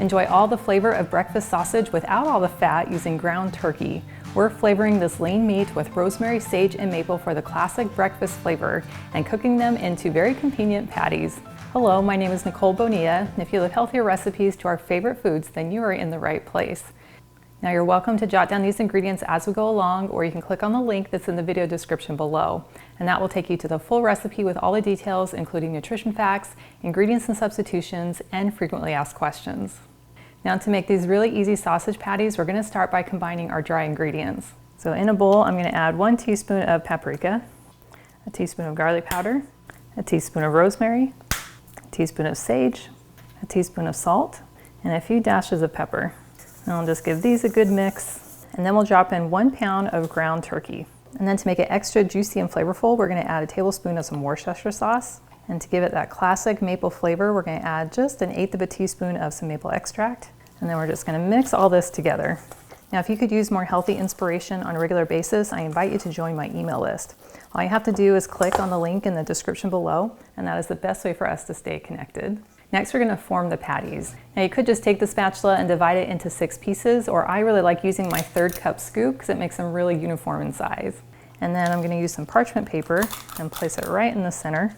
Enjoy all the flavor of breakfast sausage without all the fat using ground turkey. We're flavoring this lean meat with rosemary, sage, and maple for the classic breakfast flavor and cooking them into very convenient patties. Hello, my name is Nicole Bonilla, and if you love healthier recipes to our favorite foods, then you are in the right place. Now you're welcome to jot down these ingredients as we go along, or you can click on the link that's in the video description below, and that will take you to the full recipe with all the details, including nutrition facts, ingredients and substitutions, and frequently asked questions. Now to make these really easy sausage patties, we're going to start by combining our dry ingredients. So in a bowl, I'm going to add 1 teaspoon of paprika, a teaspoon of garlic powder, a teaspoon of rosemary, a teaspoon of sage, a teaspoon of salt, and a few dashes of pepper. And I'll just give these a good mix, and then we'll drop in 1 pound of ground turkey. And then to make it extra juicy and flavorful, we're going to add a tablespoon of some Worcestershire sauce. And to give it that classic maple flavor, we're going to add just 1/8 of a teaspoon of some maple extract. And then we're just going to mix all this together. Now, if you could use more healthy inspiration on a regular basis, I invite you to join my email list. All you have to do is click on the link in the description below, and that is the best way for us to stay connected. Next, we're going to form the patties. Now you could just take the spatula and divide it into 6 pieces, or I really like using my 1/3 cup scoop because it makes them really uniform in size. And then I'm going to use some parchment paper and place it right in the center.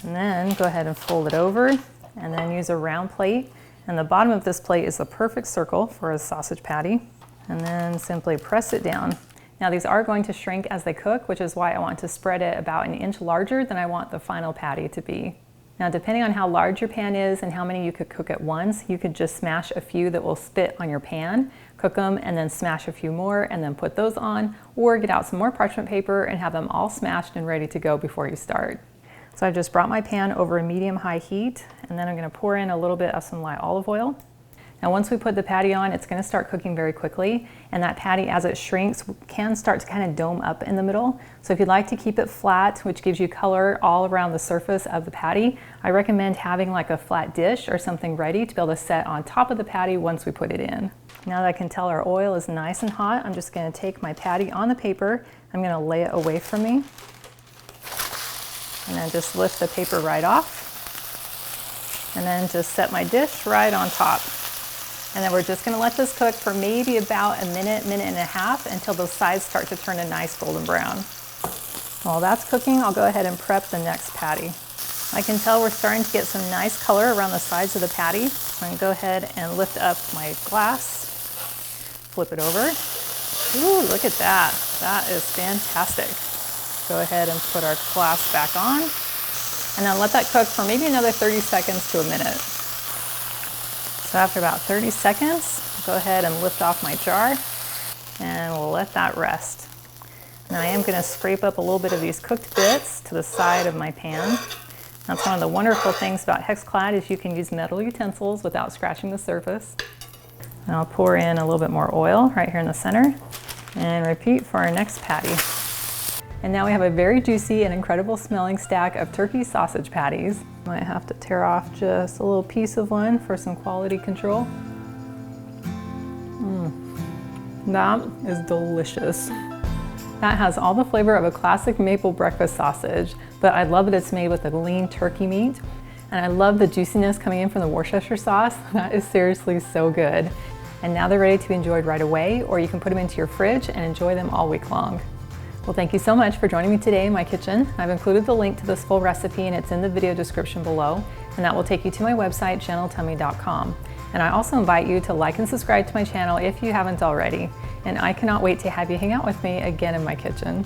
And then go ahead and fold it over, and then use a round plate. And the bottom of this plate is the perfect circle for a sausage patty. And then simply press it down. Now these are going to shrink as they cook, which is why I want to spread it about 1 inch larger than I want the final patty to be. Now, depending on how large your pan is and how many you could cook at once, you could just smash a few that will spit on your pan, cook them, and then smash a few more and then put those on, or get out some more parchment paper and have them all smashed and ready to go before you start. So I've just brought my pan over a medium-high heat, and then I'm going to pour in a little bit of some light olive oil. Now once we put the patty on, it's going to start cooking very quickly, and that patty, as it shrinks, can start to kind of dome up in the middle. So if you'd like to keep it flat, which gives you color all around the surface of the patty, I recommend having like a flat dish or something ready to be able to set on top of the patty once we put it in. Now that I can tell our oil is nice and hot, I'm just going to take my patty on the paper. I'm going to lay it away from me, and then just lift the paper right off, and then just set my dish right on top. And then we're just going to let this cook for maybe about a minute, minute and a half until the sides start to turn a nice golden brown. While that's cooking, I'll go ahead and prep the next patty. I can tell we're starting to get some nice color around the sides of the patty. So I'm going to go ahead and lift up my glass, flip it over. Ooh, look at that. That is fantastic. Go ahead and put our glass back on, and then let that cook for maybe another 30 seconds to a minute. So after about 30 seconds, go ahead and lift off my jar, and we'll let that rest. Now I am going to scrape up a little bit of these cooked bits to the side of my pan. That's one of the wonderful things about Hexclad is you can use metal utensils without scratching the surface. And I'll pour in a little bit more oil right here in the center, and repeat for our next patty. And now we have a very juicy and incredible smelling stack of turkey sausage patties. Might have to tear off just a little piece of one for some quality control. That is delicious. That has all the flavor of a classic maple breakfast sausage, but I love that it's made with a lean turkey meat. And I love the juiciness coming in from the Worcestershire sauce. That is seriously so good. And now they're ready to be enjoyed right away, or you can put them into your fridge and enjoy them all week long. Well, thank you so much for joining me today in my kitchen. I've included the link to this full recipe, and it's in the video description below, and that will take you to my website, gentletommie.com. And I also invite you to like and subscribe to my channel if you haven't already. And I cannot wait to have you hang out with me again in my kitchen.